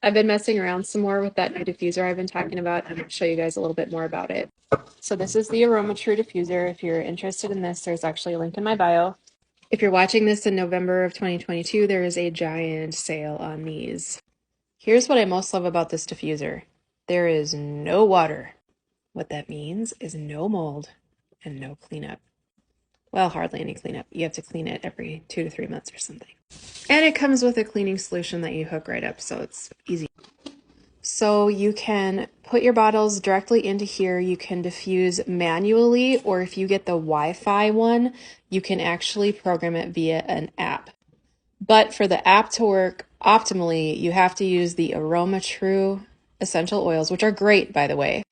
I've been messing around some more with that new diffuser I've been talking about. I'm going to show you guys a little bit more about it. So this is the Aroma True diffuser. If you're interested in this, there's actually a link in my bio. If you're watching this in November of 2022, there is a giant sale on these. Here's what I most love about this diffuser. There is no water. What that means is no mold and no cleanup. Well, hardly any cleanup. You have to clean it every 2 to 3 months or something. And it comes with a cleaning solution that you hook right up, so it's easy. So you can put your bottles directly into here. You can diffuse manually, or if you get the Wi-Fi one, you can actually program it via an app. But for the app to work optimally, you have to use the Aroma True essential oils, which are great, by the way.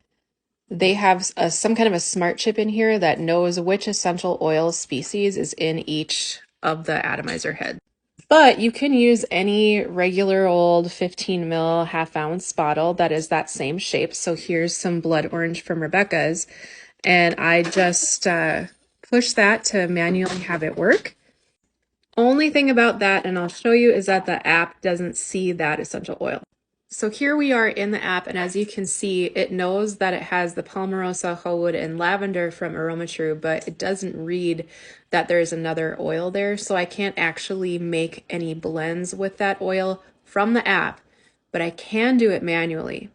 They have some kind of a smart chip in here that knows which essential oil species is in each of the atomizer heads. But you can use any regular old 15 ml half-ounce bottle that is that same shape. So here's some blood orange from Rebecca's, and I just push that to manually have it work. Only thing about that, and I'll show you, is that the app doesn't see that essential oil. So here we are in the app, and as you can see, it knows that it has the Palmarosa, Whole and Lavender from Aroma True, but it doesn't read that there's another oil there, so I can't actually make any blends with that oil from the app, but I can do it manually.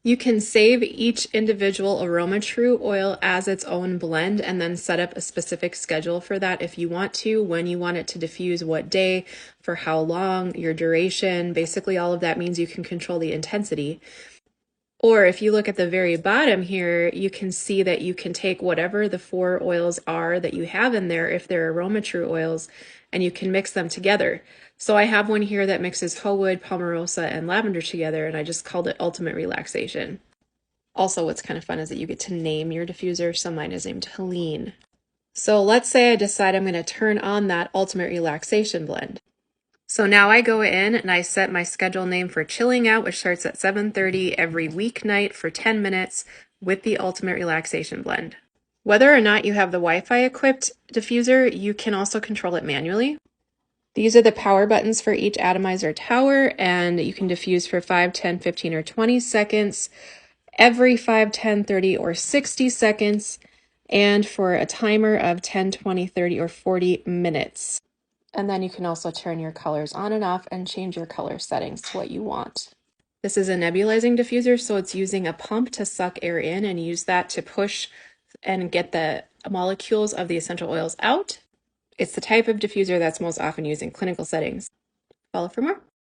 You can save each individual Aroma True oil as its own blend and then set up a specific schedule for that if you want to, when you want it to diffuse, what day, for how long, your duration. Basically, all of that means you can control the intensity. Or if you look at the very bottom here, you can see that you can take whatever the 4 oils are that you have in there, if they're Aroma True oils, and you can mix them together. So I have one here that mixes Howood, Palmarosa, and Lavender together, and I just called it Ultimate Relaxation. Also, what's kind of fun is that you get to name your diffuser, so mine is named Helene. So let's say I decide I'm going to turn on that Ultimate Relaxation blend. So now I go in and I set my schedule name for chilling out, which starts at 7:30 every weeknight for 10 minutes with the Ultimate Relaxation blend. Whether or not you have the Wi-Fi equipped diffuser, you can also control it manually. These are the power buttons for each atomizer tower, and you can diffuse for 5, 10, 15, or 20 seconds, every 5, 10, 30, or 60 seconds, and for a timer of 10, 20, 30, or 40 minutes. And then you can also turn your colors on and off and change your color settings to what you want. This is a nebulizing diffuser, so it's using a pump to suck air in and use that to push and get the molecules of the essential oils out. It's the type of diffuser that's most often used in clinical settings. Follow for more.